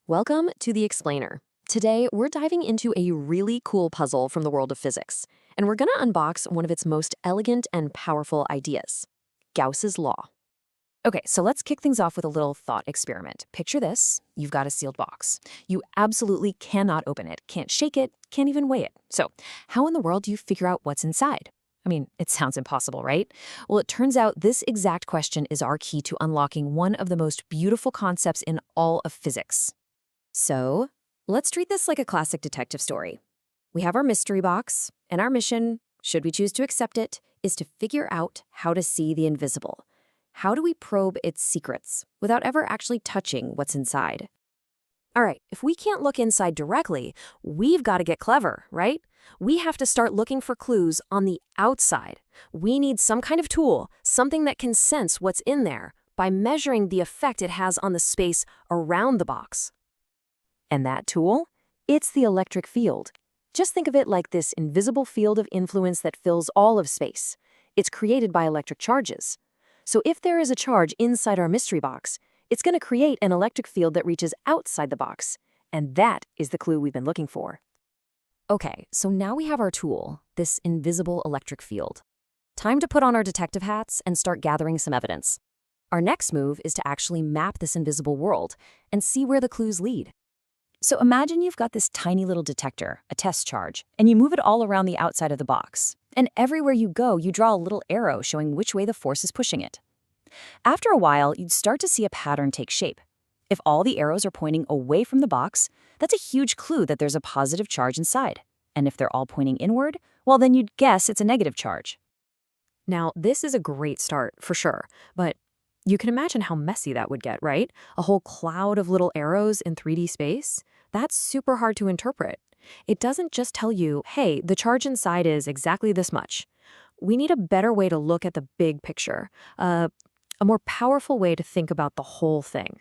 Welcome to The Explainer. Today, we're diving into a really cool puzzle from the world of physics, and we're going to unbox one of its most elegant and powerful ideas, Gauss's law. Okay, so let's kick things off with a little thought experiment. Picture this. You've got a sealed box. You absolutely cannot open it, can't shake it, can't even weigh it. So how in the world do you figure out what's inside? I mean, it sounds impossible, right? Well, it turns out this exact question is our key to unlocking one of the most beautiful concepts in all of physics. So let's treat this like a classic detective story. We have our mystery box, and our mission, should we choose to accept it, is to figure out how to see the invisible. How do we probe its secrets without ever actually touching what's inside? All right, if we can't look inside directly, we've got to get clever, right? We have to start looking for clues on the outside. We need some kind of tool, something that can sense what's in there by measuring the effect it has on the space around the box. And that tool? It's the electric field. Just think of it like this invisible field of influence that fills all of space. It's created by electric charges. So if there is a charge inside our mystery box, it's going to create an electric field that reaches outside the box. And that is the clue we've been looking for. Okay, so now we have our tool, this invisible electric field. Time to put on our detective hats and start gathering some evidence. Our next move is to actually map this invisible world and see where the clues lead. So imagine you've got this tiny little detector, a test charge, and you move it all around the outside of the box. And everywhere you go, you draw a little arrow showing which way the force is pushing it. After a while, you'd start to see a pattern take shape. If all the arrows are pointing away from the box, that's a huge clue that there's a positive charge inside. And if they're all pointing inward, well, then you'd guess it's a negative charge. Now, this is a great start, for sure, but you can imagine how messy that would get, right? A whole cloud of little arrows in 3D space? That's super hard to interpret. It doesn't just tell you, hey, the charge inside is exactly this much. We need a better way to look at the big picture, a more powerful way to think about the whole thing.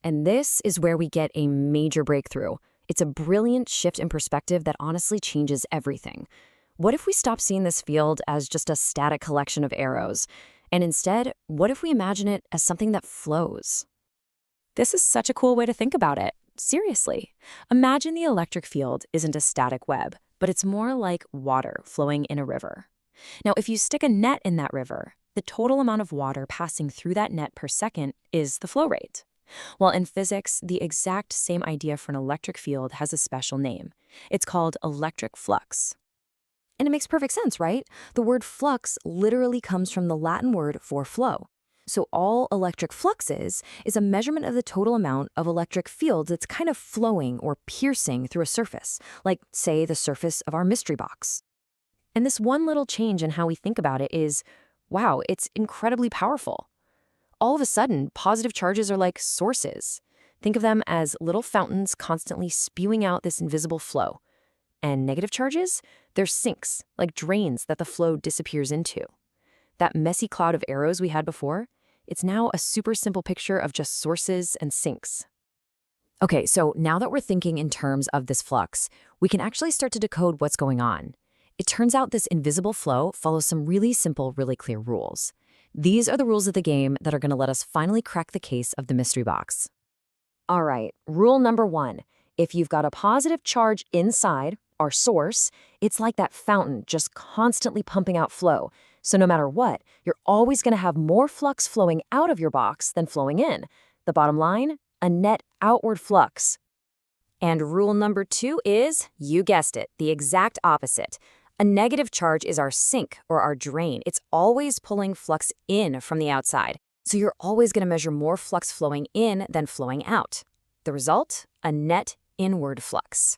And this is where we get a major breakthrough. It's a brilliant shift in perspective that honestly changes everything. What if we stop seeing this field as just a static collection of arrows? And instead, what if we imagine it as something that flows? This is such a cool way to think about it. Seriously. Imagine the electric field isn't a static web, but it's more like water flowing in a river. Now, if you stick a net in that river, the total amount of water passing through that net per second is the flow rate. Well, in physics, the exact same idea for an electric field has a special name. It's called electric flux. And it makes perfect sense, right? The word flux literally comes from the Latin word for flow. So all electric flux is a measurement of the total amount of electric field that's kind of flowing or piercing through a surface, like, say, the surface of our mystery box. And this one little change in how we think about it is, wow, it's incredibly powerful. All of a sudden, positive charges are like sources. Think of them as little fountains constantly spewing out this invisible flow. And negative charges? They're sinks, like drains that the flow disappears into. That messy cloud of arrows we had before, it's now a super simple picture of just sources and sinks. Okay, so now that we're thinking in terms of this flux, we can actually start to decode what's going on. It turns out this invisible flow follows some really simple, really clear rules. These are the rules of the game that are going to let us finally crack the case of the mystery box. All right, rule number 1. If you've got a positive charge inside, our source, it's like that fountain just constantly pumping out flow. So no matter what, you're always going to have more flux flowing out of your box than flowing in. The bottom line, a net outward flux. And rule number 2 is, you guessed it, the exact opposite. A negative charge is our sink or our drain. It's always pulling flux in from the outside. So you're always going to measure more flux flowing in than flowing out. The result? A net inward flux.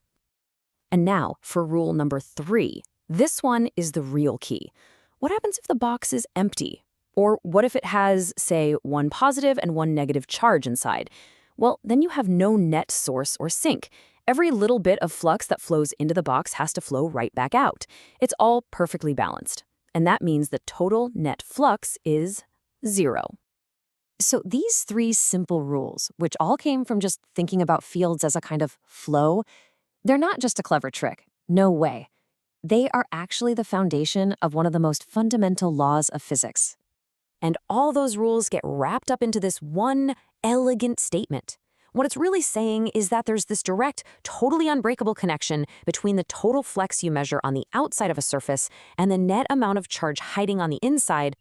And now for rule number 3. This one is the real key. What happens if the box is empty? Or what if it has, say, one positive and one negative charge inside? Well, then you have no net source or sink. Every little bit of flux that flows into the box has to flow right back out. It's all perfectly balanced. And that means the total net flux is 0. So these 3 simple rules, which all came from just thinking about fields as a kind of flow, they're not just a clever trick. No way. They are actually the foundation of one of the most fundamental laws of physics. And all those rules get wrapped up into this one elegant statement. What it's really saying is that there's this direct, totally unbreakable connection between the total flux you measure on the outside of a surface and the net amount of charge hiding on the inside.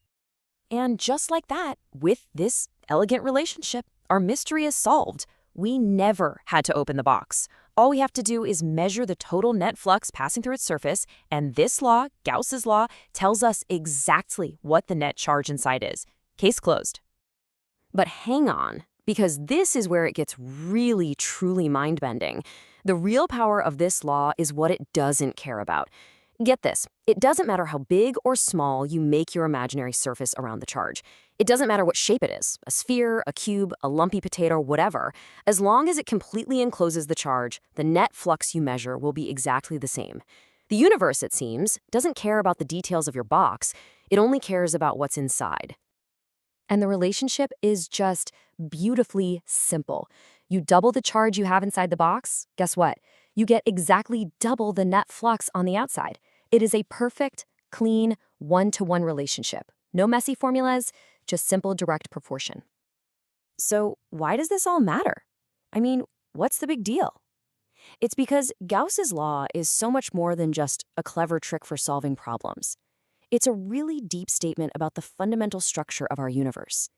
And just like that, with this elegant relationship, our mystery is solved. We never had to open the box. All we have to do is measure the total net flux passing through its surface, and this law, Gauss's law, tells us exactly what the net charge inside is. Case closed. But hang on, because this is where it gets really, truly mind-bending. The real power of this law is what it doesn't care about. Get this, it doesn't matter how big or small you make your imaginary surface around the charge. It doesn't matter what shape it is, a sphere, a cube, a lumpy potato, whatever. As long as it completely encloses the charge, the net flux you measure will be exactly the same. The universe, it seems, doesn't care about the details of your box. It only cares about what's inside. And the relationship is just beautifully simple. You double the charge you have inside the box, guess what? You get exactly double the net flux on the outside. It is a perfect, clean, one-to-one relationship. No messy formulas, just simple direct proportion. So why does this all matter? I mean, what's the big deal? It's because Gauss's law is so much more than just a clever trick for solving problems. It's a really deep statement about the fundamental structure of our universe.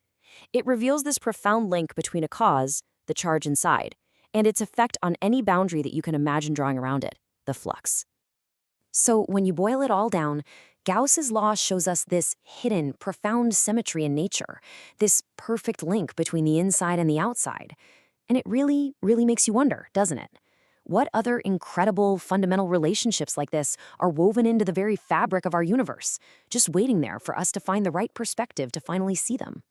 It reveals this profound link between a cause, the charge inside, and its effect on any boundary that you can imagine drawing around it, the flux. So when you boil it all down, Gauss's law shows us this hidden, profound symmetry in nature, this perfect link between the inside and the outside. And it really, really makes you wonder, doesn't it? What other incredible, fundamental relationships like this are woven into the very fabric of our universe, just waiting there for us to find the right perspective to finally see them?